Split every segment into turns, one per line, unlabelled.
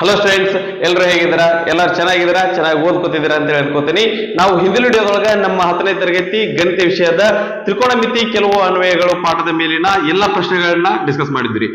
Hello students, ಎಲ್ಲರೂ ಹೇಗಿದ್ದೀರಾ? ಎಲ್ಲರೂ ಚೆನ್ನಾಗಿದ್ದೀರಾ? ಚೆನ್ನಾಗಿ ಓದ್ಕೋತಿದ್ದೀರಾ ಅಂತ ಹೇಳ್ಕೊತೀನಿ. ನಾವು ಹಿಂದಿನ ವಿಡಿಯೋದೊಳಗೆ ನಮ್ಮ 10ನೇ ತರಗತಿ ಗಣಿತ ವಿಷಯದ ತ್ರಿಕೋನಮಿತಿ ಕೆಲವು ಅನ್ವಯಗಳು ಪಾಠದ ಮೇಲಿನ ಎಲ್ಲಾ ಪ್ರಶ್ನೆಗಳನ್ನ ಡಿಸ್ಕಸ್ ಮಾಡಿದ್ರಿ.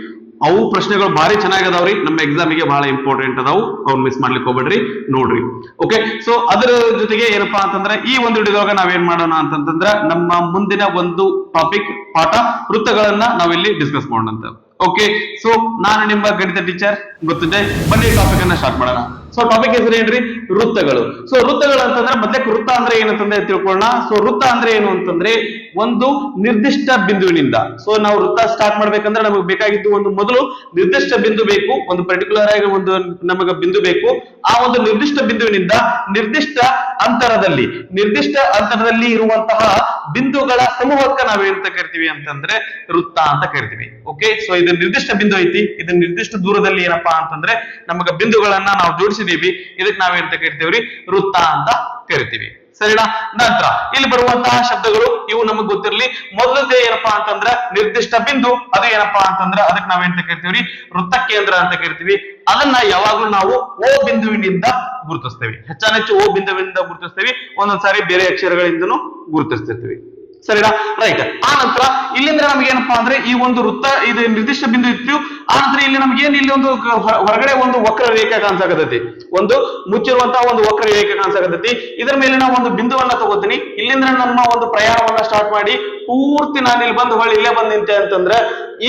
ಅವು ಪ್ರಶ್ನೆಗಳು ಭಾರಿ ಚೆನ್ನಾಗದಾವ್ರಿ. ನಮ್ಮ ಎಕ್ಸಾಮಿಗೆ ಬಹಳ ಇಂಪಾರ್ಟೆಂಟ್ ಅದಾವು. ಅವ್ರು ಮಿಸ್ ಮಾಡ್ಲಿಕ್ಕೆ ಹೋಗ್ಬೇಡ್ರಿ, ನೋಡ್ರಿ. ಓಕೆ, ಸೊ ಅದರ ಜೊತೆಗೆ ಏನಪ್ಪಾ ಅಂತಂದ್ರೆ ಈ ಒಂದು ವಿಡಿಯೋದೊಳಗೆ ನಾವೇನ್ ಮಾಡೋಣ ಅಂತಂದ್ರೆ ನಮ್ಮ ಮುಂದಿನ ಒಂದು ಟಾಪಿಕ್ ಪಾಠ ವೃತ್ತಗಳನ್ನ ನಾವಿಲ್ಲಿ ಡಿಸ್ಕಸ್ ಮಾಡೋಣ. ಓಕೆ, ಸೊ ನಾನು ನಿಮ್ಮ ಗಣಿತ ಟೀಚರ್ ಗೊತ್ತಿದೆ. ಬನ್ನಿ ಟಾಪಿಕ್ ಅನ್ನ ಸ್ಟಾರ್ಟ್ ಮಾಡೋಣ. ಸೊ ಟಾಪಿಕ್ ಹೆಸರು ಏನ್ರಿ? ವೃತ್ತಗಳು. ಸೊ ವೃತ್ತಗಳು ಅಂತಂದ್ರೆ ಮೊದಲಕ್ಕೆ ವೃತ್ತ ಅಂದ್ರೆ ಏನಂತಂದ್ರೆ ತಿಳ್ಕೊಳ್ಳೋಣ. ಸೊ ವೃತ್ತ ಅಂದ್ರೆ ಏನು ಅಂತಂದ್ರೆ ಒಂದು ನಿರ್ದಿಷ್ಟ ಬಿಂದುವಿನಿಂದ. ಸೊ ನಾವು ವೃತ್ತ ಸ್ಟಾರ್ಟ್ ಮಾಡ್ಬೇಕಂದ್ರೆ ನಮಗೆ ಬೇಕಾಗಿದ್ದು ಒಂದು ಮೊದಲು ನಿರ್ದಿಷ್ಟ ಬಿಂದು ಬೇಕು, ಒಂದು ಪರ್ಟಿಕ್ಯುಲರ್ ಆಗಿ ಒಂದು ನಮಗೆ ಬಿಂದು ಬೇಕು. ಆ ಒಂದು ನಿರ್ದಿಷ್ಟ ಬಿಂದುವಿನಿಂದ ನಿರ್ದಿಷ್ಟ ಅಂತರದಲ್ಲಿ ಇರುವಂತಹ ಬಿಂದುಗಳ ಸಮೂಹಕ್ಕೆ ನಾವೇಂತ ಕರಿತೀವಿ ಅಂತಂದ್ರೆ ವೃತ್ತ ಅಂತ ಕರಿತೀವಿ. ಓಕೆ, ಸೊ ಇದು ನಿರ್ದಿಷ್ಟ ಬಿಂದು ಐತಿ. ಇದು ನಿರ್ದಿಷ್ಟ ದೂರದಲ್ಲಿ ಏನಪ್ಪಾ ಅಂತಂದ್ರೆ ನಮಗ ಬಿಂದುಗಳನ್ನ ನಾವು ಜೋಡಿಸಿದೀವಿ. ಇದಕ್ಕೆ ನಾವೇಂತ ಕರಿತೀವ್ರಿ? ವೃತ್ತ ಅಂತ ಕರಿತೀವಿ. ಸರಿನಾ? ನಂತರ ಇಲ್ಲಿ ಬರುವಂತಹ ಶಬ್ದಗಳು ಇವು ನಮಗ್ ಗೊತ್ತಿರಲಿ. ಮೊದಲದೇ ಏನಪ್ಪಾ ಅಂತಂದ್ರ ನಿರ್ದಿಷ್ಟ ಬಿಂದು. ಅದು ಏನಪ್ಪಾ ಅಂತಂದ್ರ ಅದಕ್ಕೆ ನಾವೇಂತ ಕರಿತೀವ್ರಿ? ವೃತ್ತ ಕೇಂದ್ರ ಅಂತ ಕರಿತೀವಿ. ಅದನ್ನ ಯಾವಾಗ್ಲೂ ನಾವು ಓ ಬಿಂದುವಿನಿಂದ ಗುರುತಿಸ್ತೇವೆ. ಹೆಚ್ಚಾನೆಚ್ಚು ಓ ಬಿಂದುವಿನಿಂದ ಗುರುತಿಸ್ತೇವೆ. ಒಂದೊಂದ್ಸಾರಿ ಬೇರೆ ಅಕ್ಷರಗಳಿಂದನೂ ಗುರುತಿಸ್ತಿರ್ತೀವಿ. ಸರಿನಾ? ರೈಟ್. ಆ ನಂತರ ಇಲ್ಲಿಂದ ನಮ್ಗೆ ಏನಪ್ಪಾ ಅಂದ್ರೆ ಈ ಒಂದು ವೃತ್ತ ಇದು ನಿರ್ದಿಷ್ಟ ಬಿಂದು ಇತ್ತು. ಆ ನಂತರ ಇಲ್ಲಿ ನಮ್ಗೆ ಏನ್ ಇಲ್ಲಿ ಒಂದು ಹೊರಗಡೆ ಒಂದು ವಕ್ರ ರೇಖೆ ಕಾಣಿಸಾಕತೈತಿ. ಒಂದು ಮುಚ್ಚಿರುವಂತಹ ಒಂದು ವಕ್ರ ರೇಖೆ ಕಾಣಿಸಾಕತೈತಿ. ಇದರ ಮೇಲೆ ನಾವು ಒಂದು ಬಿಂದುವನ್ನ ತಗೋತೀನಿ. ಇಲ್ಲಿಂದ ನಮ್ಮ ಒಂದು ಪ್ರಯಾಣವನ್ನ ಸ್ಟಾರ್ಟ್ ಮಾಡಿ ಪೂರ್ತಿ ನಾನು ಇಲ್ಲಿ ಬಂದು ಹೊಳ್ಳಿ ಇಲ್ಲೇ ಬಂದ್ ನಿಂತೆ ಅಂತಂದ್ರೆ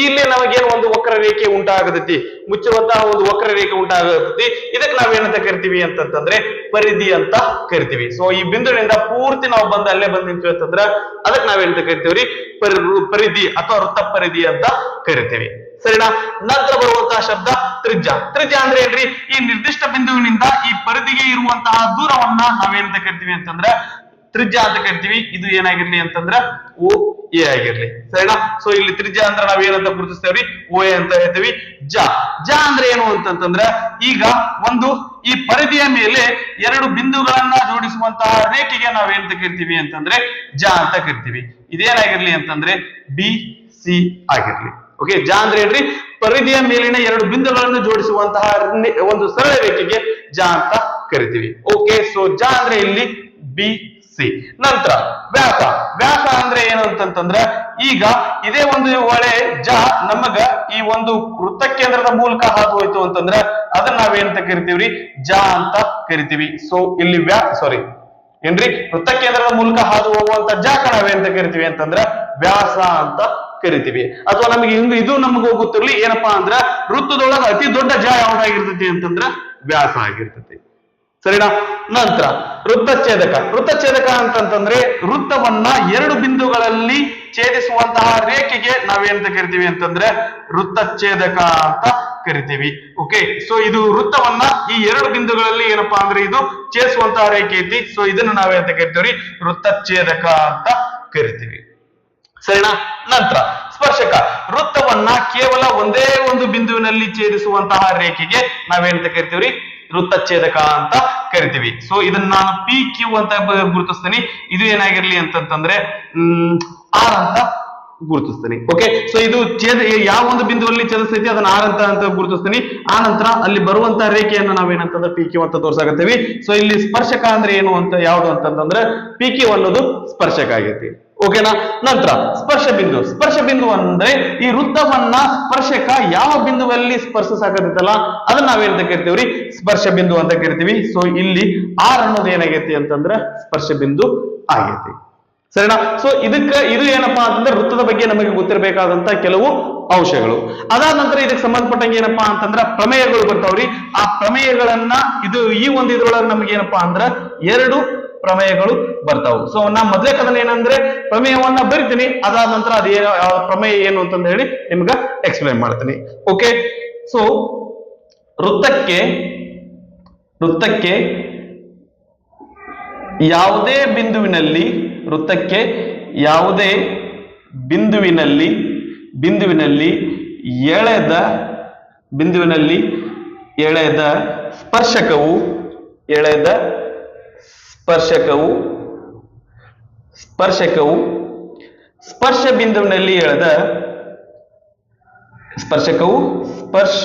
ಇಲ್ಲಿ ನಮಗೇನು ಒಂದು ವಕ್ರ ರೇಖೆ ಉಂಟಾಗತೈತಿ. ಮುಚ್ಚುವಂತಹ ಒಂದು ವಕ್ರ ರೇಖೆ ಉಂಟಾಗತೈತಿ. ಇದಕ್ಕೆ ನಾವೇನಂತ ಕರಿತೀವಿ ಅಂತಂದ್ರೆ ಪರಿಧಿ ಅಂತ ಕರಿತೀವಿ. ಸೊ ಈ ಬಿಂದುವಿನಿಂದ ಪೂರ್ತಿ ನಾವು ಬಂದು ಅಲ್ಲೇ ಬಂದ್ ನಿಂತೀವಿ ಅಂತಂದ್ರೆ ಅದಕ್ಕೆ ನಾವೇನಂತ ಕರಿತೀವ್ರಿ? ಪರಿಧಿ ಅಥವಾ ವೃತ್ತ ಪರಿಧಿ ಅಂತ ಕರಿತೀವಿ. ಸರಿನಾ? ನಂತರ ಬರುವಂತಹ ಶಬ್ದ ತ್ರಿಜ್ಯ. ತ್ರಿಜ್ಯ ಅಂದ್ರೆ ಏನ್ರಿ? ಈ ನಿರ್ದಿಷ್ಟ ಬಿಂದುವಿನಿಂದ ಈ ಪರಿಧಿಗೆ ಇರುವಂತಹ ದೂರವನ್ನ ನಾವೇನಂತ ಕರಿತೀವಿ ಅಂತಂದ್ರೆ ತ್ರಿಜ್ಯ ಅಂತ ಕರಿತೀವಿ. ಇದು ಏನಾಗಿರ್ಲಿ ಅಂತಂದ್ರ ಓ ಎ ಆಗಿರ್ಲಿ. ಸರಿನಾ? ಸೊ ಇಲ್ಲಿ ತ್ರಿಜ್ಯ ಅಂದ್ರೆ ನಾವ್ ಏನಂತ ಗುರುತಿಸ್ತೇವ್ರಿ? ಓ ಎ ಅಂತ ಹೇಳ್ತೀವಿ. ಜ ಅಂದ್ರೆ ಏನು ಅಂತಂದ್ರ ಈಗ ಒಂದು ಈ ಪರಿಧಿಯ ಮೇಲೆ ಎರಡು ಬಿಂದುಗಳನ್ನ ಜೋಡಿಸುವಂತಹ ರೇಖೆಗೆ ನಾವೇನಂತ ಕರಿತೀವಿ ಅಂತಂದ್ರೆ ಜ ಅಂತ ಕರಿತೀವಿ. ಇದೇನಾಗಿರ್ಲಿ ಅಂತಂದ್ರೆ ಬಿ ಸಿ ಆಗಿರ್ಲಿ. ಓಕೆ, ಜ ಅಂದ್ರೆ ಏನ್ರಿ? ಪರಿಧಿಯ ಮೇಲಿನ ಎರಡು ಬಿಂದುಗಳನ್ನು ಜೋಡಿಸುವಂತಹ ಒಂದು ಸರಳ ರೇಖೆಗೆ ಜ ಅಂತ ಕರಿತೀವಿ. ಓಕೆ, ಸೊ ಜ ಅಂದ್ರೆ ಇಲ್ಲಿ ಬಿ ಸಿ. ನಂತರ ವ್ಯಾಸ. ವ್ಯಾಸ ಅಂದ್ರೆ ಏನು ಅಂತಂದ್ರೆ ಈಗ ಇದೇ ಒಂದು ಒಳೆ ಜ ನಮಗ ಈ ಒಂದು ವೃತ್ತ ಕೇಂದ್ರದ ಮೂಲಕ ಹಾದು ಹೋಯ್ತು ಅಂತಂದ್ರೆ ಅದನ್ನ ನಾವೇನಂತ ಕರಿತೀವ್ರಿ? ಜ ಅಂತ ಕರಿತೀವಿ. ಸೊ ಇಲ್ಲಿ ಏನ್ರಿ? ವೃತ್ತ ಕೇಂದ್ರದ ಮೂಲಕ ಹಾದು ಹೋಗುವಂತ ಜಾಗ ನಾವೇಂತ ಕರಿತೀವಿ ಅಂತಂದ್ರ ವ್ಯಾಸ ಅಂತ ಕರಿತೀವಿ. ಅಥವಾ ನಮಗೆ ಇದು ನಮ್ಗೆ ಗೊತ್ತಿರ್ಲಿ ಏನಪ್ಪಾ ಅಂದ್ರ ವೃತ್ತದೊಳಗ ಅತಿ ದೊಡ್ಡ ಜ ಯಾವ್ದಾಗಿರ್ತೈತಿ ಅಂತಂದ್ರ ವ್ಯಾಸ ಆಗಿರ್ತೈತಿ. ಸರಿನಾ? ನಂತರ ವೃತ್ತಛೇದಕ. ವೃತ್ತಛೇದಕ ಅಂತಂದ್ರೆ ವೃತ್ತವನ್ನ ಎರಡು ಬಿಂದುಗಳಲ್ಲಿ ಛೇದಿಸುವಂತಹ ರೇಖೆಗೆ ನಾವೇನಂತ ಕರಿತೀವಿ ಅಂತಂದ್ರೆ ವೃತ್ತಛೇದಕ ಅಂತ ಕರಿತೀವಿ. ಓಕೆ, ಸೊ ಇದು ವೃತ್ತವನ್ನ ಈ ಎರಡು ಬಿಂದುಗಳಲ್ಲಿ ಏನಪ್ಪಾ ಅಂದ್ರೆ ಇದು ಛೇದಿಸುವಂತಹ ರೇಖೆ ಐತಿ. ಸೊ ಇದನ್ನ ನಾವೇನಂತ ಕರಿತೀವಿ? ವೃತ್ತಛೇದಕ ಅಂತ ಕರಿತೀವಿ. ಸರಿನಾ? ನಂತರ ಸ್ಪರ್ಶಕ. ವೃತ್ತವನ್ನ ಕೇವಲ ಒಂದೇ ಒಂದು ಬಿಂದುವಿನಲ್ಲಿ ಛೇದಿಸುವಂತಹ ರೇಖೆಗೆ ನಾವೇನಂತ ಕರಿತೀವ್ರಿ? ವೃತ್ತಛೇದಕ ಅಂತ ಕರಿತೀವಿ. ಸೊ ಇದನ್ನ ನಾನು ಪಿ ಕ್ಯೂ ಅಂತ ಗುರುತಿಸ್ತೀನಿ. ಇದು ಏನಾಗಿರ್ಲಿ ಅಂತಂದ್ರೆ ಆರ್ ಅಂತ ಗುರುತಿಸ್ತೀನಿ. ಓಕೆ, ಸೊ ಇದು ಯಾವ ಒಂದು ಬಿಂದುವಲ್ಲಿ ಛೇದಿಸ್ತೈತಿ ಅದನ್ನ ಆರ್ ಅಂತ ಗುರುತಿಸ್ತೀನಿ. ಆ ನಂತರ ಅಲ್ಲಿ ಬರುವಂತ ರೇಖೆಯನ್ನ ನಾವೇನಂತಂದ್ರೆ ಪಿ ಕ್ಯೂ ಅಂತ ತೋರ್ಸಾಕತ್ತೀವಿ. ಸೊ ಇಲ್ಲಿ ಸ್ಪರ್ಶಕ ಅಂದ್ರೆ ಏನು ಅಂತ ಯಾವ್ದು ಅಂತಂದ್ರೆ ಪಿ ಕ್ಯೂ ಅನ್ನೋದು ಸ್ಪರ್ಶಕ ಆಗೈತಿ. ಓಕೆನಾ? ನಂತರ ಸ್ಪರ್ಶ ಬಿಂದು. ಸ್ಪರ್ಶ ಬಿಂದು ಅಂದ್ರೆ ಈ ವೃತ್ತವನ್ನ ಸ್ಪರ್ಶಕ ಯಾವ ಬಿಂದುವಲ್ಲಿ ಸ್ಪರ್ಶಿಸಾಕತ್ತಲ್ಲ ಅದನ್ನ ನಾವೇನಂತ ಕರಿತೀವ್ರಿ? ಸ್ಪರ್ಶ ಬಿಂದು ಅಂತ ಕರಿತೀವಿ. ಸೊ ಇಲ್ಲಿ ಆರ್ ಅನ್ನೋದು ಏನಾಗೈತಿ ಅಂತಂದ್ರೆ ಸ್ಪರ್ಶ ಬಿಂದು ಆಗೈತಿ. ಸರಿನಾ? ಸೊ ಇದು ಏನಪ್ಪಾ ಅಂತಂದ್ರೆ ವೃತ್ತದ ಬಗ್ಗೆ ನಮಗೆ ಗೊತ್ತಿರಬೇಕಾದಂತ ಕೆಲವು ಅಂಶಗಳು. ಅದಾದ ನಂತರ ಇದಕ್ಕೆ ಸಂಬಂಧಪಟ್ಟಂಗೆ ಏನಪ್ಪಾ ಅಂತಂದ್ರ ಪ್ರಮೇಯಗಳು ಬರ್ತಾವ್ರಿ. ಆ ಪ್ರಮೇಯಗಳನ್ನ ಈ ಒಂದು ಇದ್ರೊಳಗೆ ನಮ್ಗೆ ಏನಪ್ಪಾ ಅಂದ್ರ ಎರಡು ಪ್ರಮೇಯಗಳು ಬರ್ತಾವು. ಸೊ ನಾ ಮೊದಲೇ ಕದನ ಏನಂದ್ರೆ ಪ್ರಮೇಯವನ್ನ ಬರಿತೀನಿ. ಅದಾದ ನಂತರ ಅದೇನು ಪ್ರಮೇಯ ಏನು ಅಂತಂದ ಹೇಳಿ ನಿಮ್ಗ ಎಕ್ಸ್ಪ್ಲೈನ್ ಮಾಡ್ತೀನಿ. ಓಕೆ, ಸೊ ವೃತ್ತಕ್ಕೆ ಯಾವುದೇ ಬಿಂದುವಿನಲ್ಲಿ ಎಳೆದ ಸ್ಪರ್ಶಕವು ಸ್ಪರ್ಶ ಬಿಂದುವಿನಲ್ಲಿ ಎಳೆದ ಸ್ಪರ್ಶಕವು ಸ್ಪರ್ಶ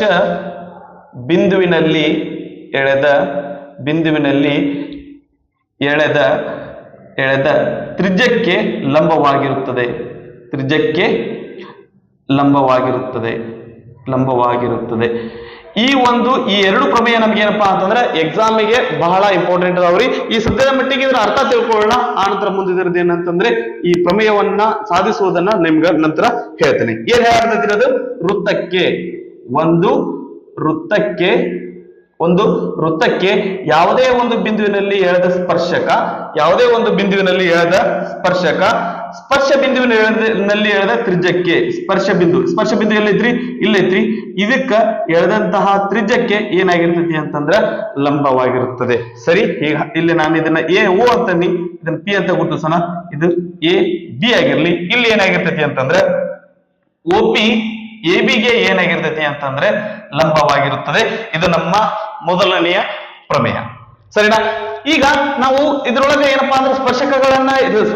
ಬಿಂದುವಿನಲ್ಲಿ ಎಳೆದ ಬಿಂದುವಿನಲ್ಲಿ ಎಳೆದ ಎಳೆದ ತ್ರಿಜ್ಯಕ್ಕೆ ಲಂಬವಾಗಿರುತ್ತದೆ. ತ್ರಿಜ್ಯಕ್ಕೆ ಲಂಬವಾಗಿರುತ್ತದೆ. ಲಂಬವಾಗಿರುತ್ತದೆ. ಈ ಎರಡು ಪ್ರಮೇಯ ನಮ್ಗೆ ಏನಪ್ಪಾ ಅಂತಂದ್ರೆ ಎಕ್ಸಾಮಿಗೆ ಬಹಳ ಇಂಪಾರ್ಟೆಂಟ್ ಅದಾವ್ರಿ. ಈ ಸದ್ಯದ ಮಟ್ಟಿಗೆ ಇದ್ರ ಅರ್ಥ ತಿಳ್ಕೊಳ್ಳೋಣ. ಆನಂತರ ಮುಂದಿದ್ರದ್ದು ಏನಂತಂದ್ರೆ ಈ ಪ್ರಮೇಯವನ್ನ ಸಾಧಿಸುವುದನ್ನ ನಿಮ್ಗ ನಂತರ ಹೇಳ್ತೇನೆ. ಏನ್ ಹೇಳಾಕತ್ತಿರೋದು? ವೃತ್ತಕ್ಕೆ ಒಂದು ವೃತ್ತಕ್ಕೆ ಯಾವುದೇ ಒಂದು ಬಿಂದುವಿನಲ್ಲಿ ಎಳೆದ ಸ್ಪರ್ಶಕ ಸ್ಪರ್ಶ ಬಿಂದುವಿನಲ್ಲಿ ಎಳೆದ ತ್ರಿಜ್ಯಕ್ಕೆ ಸ್ಪರ್ಶ ಬಿಂದು ಎಲ್ಲೈತ್ರಿ? ಇಲ್ಲೈತ್ರಿ. ಇದಕ್ಕ ಎಳೆದಂತಹ ತ್ರಿಜ್ಯಕ್ಕೆ ಏನಾಗಿರ್ತೈತಿ ಅಂತಂದ್ರ ಲಂಬವಾಗಿರುತ್ತದೆ. ಸರಿ, ಈಗ ಇಲ್ಲಿ ನಾನು ಇದನ್ನ ಎ ಓ ಅಂತಂದಿ, ಇದನ್ನ ಪಿ ಅಂತ ಗುರುತಿಸೋಣ. ಇದು ಎ ಬಿ ಆಗಿರ್ಲಿ. ಇಲ್ಲಿ ಏನಾಗಿರ್ತೈತಿ ಅಂತಂದ್ರೆ OP AB ಗೆ ಏನಾಗಿರ್ತೈತಿ ಅಂತಂದ್ರೆ ಲಂಬವಾಗಿರುತ್ತದೆ. ಇದು ನಮ್ಮ ಮೊದಲನೆಯ ಪ್ರಮೇಯ. ಸರಿನಾ? ಈಗ ನಾವು ಇದ್ರೊಳಗೆ ಏನಪ್ಪಾ ಅಂದ್ರೆ ಸ್ಪರ್ಶಕಗಳನ್ನ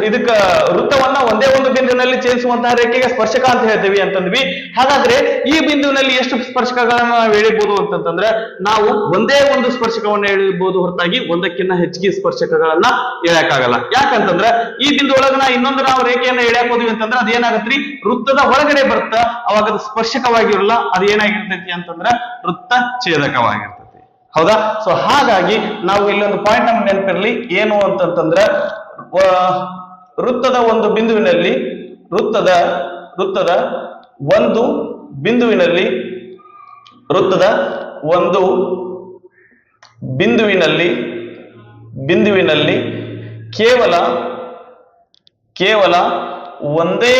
ಇದಕ್ಕ ವೃತ್ತವನ್ನ ಒಂದೇ ಒಂದು ಬಿಂದುವಿನಲ್ಲಿ ಛೇದಿಸುವಂತಹ ರೇಖೆಗೆ ಸ್ಪರ್ಶಕ ಅಂತ ಹೇಳ್ತೀವಿ ಅಂತಂದ್ವಿ. ಹಾಗಾದ್ರೆ ಈ ಬಿಂದುವಿನಲ್ಲಿ ಎಷ್ಟು ಸ್ಪರ್ಶಕಗಳನ್ನ ನಾವು ಎಳಿಬಹುದು ಅಂತಂದ್ರೆ ನಾವು ಒಂದೇ ಒಂದು ಸ್ಪರ್ಶಕವನ್ನ ಎಳಿಬಹುದು, ಹೊರತಾಗಿ ಒಂದಕ್ಕಿಂತ ಹೆಚ್ಚಿಗೆ ಸ್ಪರ್ಶಕಗಳನ್ನ ಎಳೆಯಕ್ಕಾಗಲ್ಲ. ಯಾಕಂತಂದ್ರೆ ಈ ಬಿಂದು ಒಳಗ ಇನ್ನೊಂದು ನಾವು ರೇಖೆಯನ್ನ ಎಳೆಯಕ್ ಹೋದ್ವಿ ಅಂತಂದ್ರೆ ಅದೇನಾಗತ್ರಿ? ವೃತ್ತದ ಒಳಗಡೆ ಬರುತ್ತ. ಅವಾಗ ಅದು ಸ್ಪರ್ಶಕವಾಗಿರಲ್ಲ, ಅದು ಏನಾಗಿರ್ತೈತಿ ಅಂತಂದ್ರೆ ವೃತ್ತ ಛೇದಕವಾಗಿರ್ತೈತಿ. ಹೌದಾ? ಸೊ ಹಾಗಾಗಿ ನಾವು ಇಲ್ಲೊಂದು ಪಾಯಿಂಟ್ ನಮ್ಗೆ ನೆನಪಿರ್ಲಿ. ಏನು ಅಂತಂತಂದ್ರೆ ವೃತ್ತದ ಒಂದು ಬಿಂದುವಿನಲ್ಲಿ ಕೇವಲ ಒಂದೇ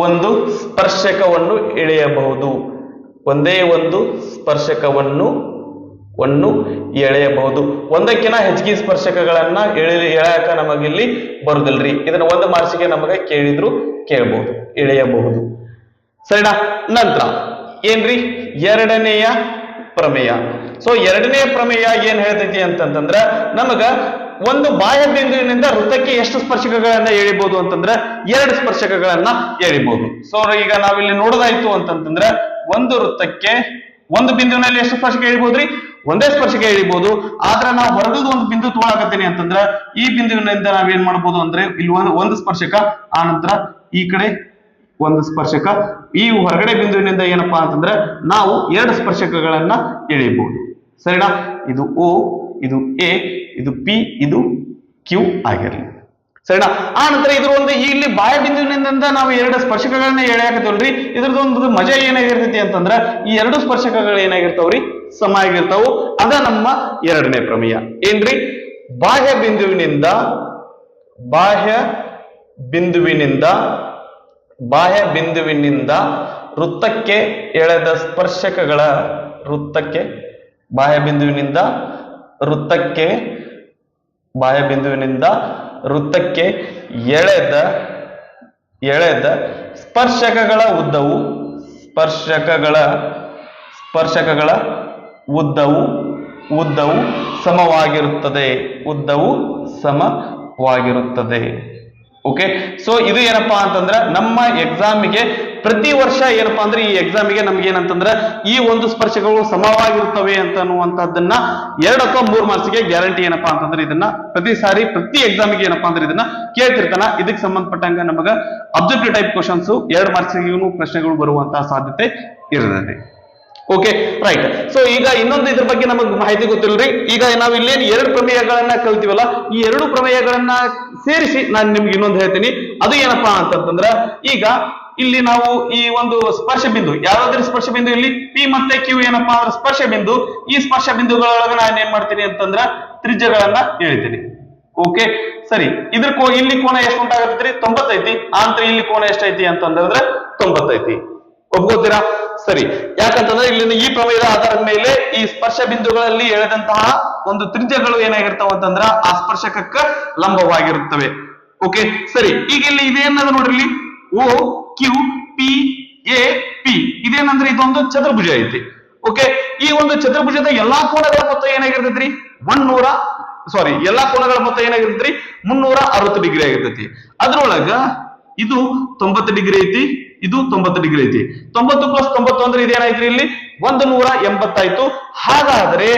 ಒಂದು ಸ್ಪರ್ಶಕವನ್ನು ಎಳೆಯಬಹುದು. ಒಂದೇ ಒಂದು ಸ್ಪರ್ಶಕವನ್ನು ಎಳೆಯಬಹುದು. ಒಂದಕ್ಕಿಂತ ಹೆಚ್ಚಿಗೆ ಸ್ಪರ್ಶಕಗಳನ್ನ ಎಳೆಯಕ ನಮಗಿಲ್ಲಿ ಬರುದಿಲ್ರಿ. ಇದನ್ನ ಒಂದು ಮಾರ್ಕ್ಸಿಗೆ ನಮಗೆ ಕೇಳಿದ್ರು ಕೇಳಬಹುದು, ಎಳೆಯಬಹುದು. ಸರಿನಾ? ನಂತರ ಏನ್ರಿ? ಎರಡನೆಯ ಪ್ರಮೇಯ. ಸೊ ಎರಡನೆಯ ಪ್ರಮೇಯ ಏನ್ ಹೇಳ್ತೈತಿ ಅಂತಂದ್ರ ನಮಗ ಒಂದು ಬಾಹ್ಯ ಬಿಂದುವಿನಿಂದ ವೃತ್ತಕ್ಕೆ ಎಷ್ಟು ಸ್ಪರ್ಶಕಗಳನ್ನ ಎಳಿಬಹುದು ಅಂತಂದ್ರೆ 2 ಸ್ಪರ್ಶಕಗಳನ್ನ ಎಳಿಬಹುದು. ಸೊ ಈಗ ನಾವಿಲ್ಲಿ ನೋಡೋದಾಯ್ತು ಅಂತಂತಂದ್ರೆ ಒಂದು ವೃತ್ತಕ್ಕೆ ಒಂದು ಬಿಂದುವಿನಲ್ಲಿ ಎಷ್ಟು ಸ್ಪರ್ಶಕ ಎಳಿಬಹುದ್ರಿ? ಒಂದೇ ಸ್ಪರ್ಶಕ ಎಳಿಬಹುದು. ಆದ್ರೆ ನಾವು ಹೊರಗದ ಒಂದು ಬಿಂದು ತಗೊಳಕತ್ತೀನಿ ಅಂತಂದ್ರ ಈ ಬಿಂದುವಿನಿಂದ ನಾವೇನ್ ಮಾಡ್ಬೋದು ಅಂದ್ರೆ ಇಲ್ಲಿ ಒಂದು ಸ್ಪರ್ಶಕ, ಆನಂತರ ಈ ಕಡೆ ಒಂದು ಸ್ಪರ್ಶಕ. ಈ ಹೊರಗಡೆ ಬಿಂದುವಿನಿಂದ ಏನಪ್ಪಾ ಅಂತಂದ್ರೆ ನಾವು 2 ಸ್ಪರ್ಶಕಗಳನ್ನ ಎಳಿಬಹುದು. ಸರಿನಾ? ಇದು O, ಇದು A, ಇದು P, ಇದು Q ಆಗಿರಲಿ. ಸರಿನಾ? ಆ ನಂತರ ಇದ್ರ ಇಲ್ಲಿ ಬಾಹ್ಯ ಬಿಂದುವಿನಿಂದ ನಾವು 2 ಸ್ಪರ್ಶಕಗಳನ್ನ ಎಳೆಯಾಕತ್ತಲ್ರಿ. ಇದ್ರದೊಂದು ಮಜಾ ಏನಾಗಿರ್ತೈತಿ ಅಂತಂದ್ರ ಈ 2 ಸ್ಪರ್ಶಕಗಳು ಏನಾಗಿರ್ತಾವ್ರಿ? ಸಮ ಆಗಿರ್ತಾವು. ಅದ ನಮ್ಮ ಎರಡನೇ ಪ್ರಮೇಯ. ಏನ್ರಿ? ಬಾಹ್ಯ ಬಿಂದುವಿನಿಂದ ವೃತ್ತಕ್ಕೆ ಎಳೆದ ಸ್ಪರ್ಶಕಗಳ ಬಾಹ್ಯ ಬಿಂದುವಿನಿಂದ ವೃತ್ತಕ್ಕೆ ಎಳೆದ ಸ್ಪರ್ಶಕಗಳ ಉದ್ದವು ಸಮವಾಗಿರುತ್ತದೆ. ಓಕೆ. ಸೊ ಇದು ಏನಪ್ಪಾ ಅಂತಂದ್ರೆ ನಮ್ಮ ಎಕ್ಸಾಮಿಗೆ ಪ್ರತಿ ವರ್ಷ ಏನಪ್ಪಾ ಅಂದ್ರೆ ಈ ಎಕ್ಸಾಮಿಗೆ ನಮ್ಗೆ ಏನಂತಂದ್ರೆ ಈ ಒಂದು ಸ್ಪರ್ಶಗಳು ಸಮವಾಗಿರುತ್ತವೆ ಅಂತ ಅನ್ನುವಂಥದ್ದನ್ನ 2 ಅಥವಾ 3 ಮಾರ್ಕ್ಸ್ಗೆ ಗ್ಯಾರಂಟಿ. ಏನಪ್ಪಾ ಅಂತಂದ್ರೆ ಇದನ್ನ ಪ್ರತಿ ಎಕ್ಸಾಮಿಗೆ ಏನಪ್ಪಾ ಅಂದ್ರೆ ಇದನ್ನ ಕೇಳ್ತಿರ್ತಾನ. ಇದಕ್ಕೆ ಸಂಬಂಧಪಟ್ಟಂಗ ನಮಗ ಅಬ್ಜೆಕ್ಟಿವ್ ಟೈಪ್ ಕ್ವಶನ್ಸ್ 2 ಮಾರ್ಕ್ಸ್ಗೂ ಪ್ರಶ್ನೆಗಳು ಬರುವಂತಹ ಸಾಧ್ಯತೆ ಇರ್ತದೆ. Okay, right. ಸೊ ಈಗ ಇನ್ನೊಂದು ಇದ್ರ ಬಗ್ಗೆ ನಮಗೆ ಮಾಹಿತಿ ಗೊತ್ತಿಲ್ರಿ. ಈಗ ನಾವು ಇಲ್ಲೇನು 2 ಪ್ರಮೇಯಗಳನ್ನ ಕಲ್ತೀವಲ್ಲ, ಈ 2 ಪ್ರಮೇಯಗಳನ್ನ ಸೇರಿಸಿ ನಾನು ನಿಮ್ಗೆ ಇನ್ನೊಂದು ಹೇಳ್ತೀನಿ. ಅದು ಏನಪ್ಪಾ ಅಂತಂದ್ರ ಈಗ ಇಲ್ಲಿ ನಾವು ಈ ಒಂದು ಸ್ಪರ್ಶ ಬಿಂದು, ಯಾವ್ದಾದ್ರ ಸ್ಪರ್ಶ ಬಿಂದು ಇಲ್ಲಿ P ಮತ್ತೆ Q ಏನಪ್ಪಾ ಅಂದ್ರೆ ಸ್ಪರ್ಶ ಬಿಂದು. ಈ ಸ್ಪರ್ಶ ಬಿಂದುಗಳೊಳಗ ನಾನು ಏನ್ ಮಾಡ್ತೀನಿ ಅಂತಂದ್ರ ತ್ರಿಜ್ಯಗಳನ್ನ ಎಳಿತೀನಿ. ಓಕೆ, ಸರಿ. ಇಲ್ಲಿ ಕೋನ ಎಷ್ಟು ಉಂಟಾಗತ್ತೈತಿ? 90 ಐತಿ. ಆಂತರ ಇಲ್ಲಿ ಕೋನ ಎಷ್ಟೈತಿ ಅಂತಂದ್ರೆ 90 ಐತಿ. ಒಪ್ಕೋತೀರಾ? ಸರಿ. ಯಾಕಂತಂದ್ರೆ ಇಲ್ಲಿ ಈ ಪ್ರಮೇಯದ ಆಧಾರದ ಮೇಲೆ ಈ ಸ್ಪರ್ಶ ಬಿಂದುಗಳಲ್ಲಿ ಎಳೆದಂತಹ ಒಂದು ತ್ರಿಜ್ಯಗಳು ಏನಾಗಿರ್ತಾವ ಅಂತಂದ್ರ ಆ ಸ್ಪರ್ಶಕಕ್ಕ ಲಂಬವಾಗಿರುತ್ತವೆ. ಓಕೆ, ಸರಿ. ಈಗ ಇಲ್ಲಿ ಇದೇನದ ನೋಡ್ರಿ, O Q P A P ಇದೇನಂದ್ರೆ ಇದೊಂದು ಚತುರ್ಭುಜ ಐತಿ. ಓಕೆ, ಈ ಒಂದು ಚತುರ್ಭುಜದ ಎಲ್ಲಾ ಕೋನಗಳ ಮೊತ್ತ ಏನಾಗಿರ್ತೈತ್ರಿ? ಎಲ್ಲಾ ಕೋನಗಳ ಮೊತ್ತ ಏನಾಗಿರ್ತೈತ್ರಿ? 360 ಡಿಗ್ರಿ ಆಗಿರ್ತೈತಿ. ಅದ್ರೊಳಗ ಇದು 90 ಡಿಗ್ರಿ ಐತಿ, ಇದು 90 ಡಿಗ್ರಿ ಐತಿ. 90 ಪ್ಲಸ್ 90 ಅಂದ್ರೆ ಇದೇನಾಯ್ತು ಇಲ್ಲಿ 180 ಆಯ್ತು. ಹಾಗಾದ್ರೆ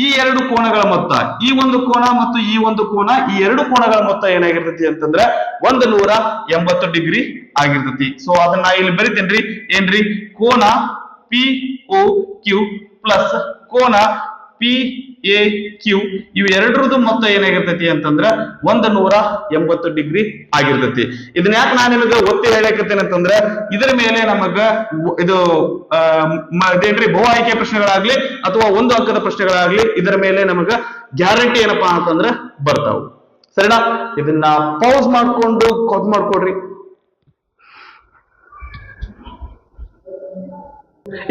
ಈ ಎರಡು ಕೋನಗಳ ಮೊತ್ತ, ಈ ಒಂದು ಕೋನ ಮತ್ತು ಈ ಒಂದು ಕೋನ, ಈ ಎರಡು ಕೋನಗಳ ಮೊತ್ತ ಏನಾಗಿರ್ತೈತಿ ಅಂತಂದ್ರೆ 180 ಡಿಗ್ರಿ ಆಗಿರ್ತೈತಿ. ಸೊ ಅದನ್ನ ಇಲ್ಲಿ ಬರಿತೇನ್ರಿ, ಏನ್ರಿ, ಕೋನ ಪಿ ಒ ಕ್ಯೂ ಪ್ಲಸ್ ಕೋನ ಪಿ ಎ ಕ್ಯೂ, ಇವು ಎರಡರದ್ದು ಮೊತ್ತ ಏನಾಗಿರ್ತೈತಿ ಅಂತಂದ್ರ 180 ಡಿಗ್ರಿ ಆಗಿರ್ತೈತಿ. ಇದನ್ನ ಯಾಕೆ ನಾನು ನಿಮಗೆ ಒತ್ತಿ ಹೇಳಕತ್ತೇನೆ ಅಂತಂದ್ರೆ ಇದರ ಮೇಲೆ ನಮಗ ಇದು ಇದೇನ್ರಿ ಬಹು ಆಯ್ಕೆ ಪ್ರಶ್ನೆಗಳಾಗ್ಲಿ ಅಥವಾ ಒಂದು ಅಂಕದ ಪ್ರಶ್ನೆಗಳಾಗ್ಲಿ ಇದರ ಮೇಲೆ ನಮಗ ಗ್ಯಾರಂಟಿ ಏನಪ್ಪಾ ಅಂತಂದ್ರ ಬರ್ತಾವ. ಸರಿನಾ? ಇದನ್ನ ಪೌಸ್ ಮಾಡ್ಕೊಂಡು ಕಾಪಿ ಮಾಡ್ಕೊಡ್ರಿ.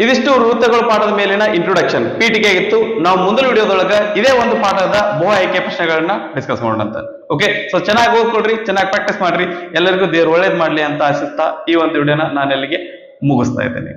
ಇದಿಷ್ಟು ವೃತ್ತಗಳ ಪಾಠದ ಮೇಲಿನ ಇಂಟ್ರೊಡಕ್ಷನ್ ಪೀಠಿಕೆ ಆಗಿತ್ತು. ನಾವು ಮುಂದಿನ ವಿಡಿಯೋದೊಳಗ ಇದೇ ಒಂದು ಪಾಠದ ಬಹು ಆಯ್ಕೆ ಪ್ರಶ್ನೆಗಳನ್ನ ಡಿಸ್ಕಸ್ ಮಾಡೋಣ ಅಂತ. ಓಕೆ, ಸೊ ಚೆನ್ನಾಗಿ ಓದ್ಕೊಡ್ರಿ, ಚೆನ್ನಾಗಿ ಪ್ರಾಕ್ಟೀಸ್ ಮಾಡ್ರಿ. ಎಲ್ಲರಿಗೂ ದೇವ್ರು ಒಳ್ಳೇದ್ ಮಾಡ್ಲಿ ಅಂತ ಆಶಿಸ್ತಾ ಈ ಒಂದು ವಿಡಿಯೋನ ನಾನು ಅಲ್ಲಿಗೆ ಮುಗಿಸ್ತಾ ಇದ್ದೇನೆ.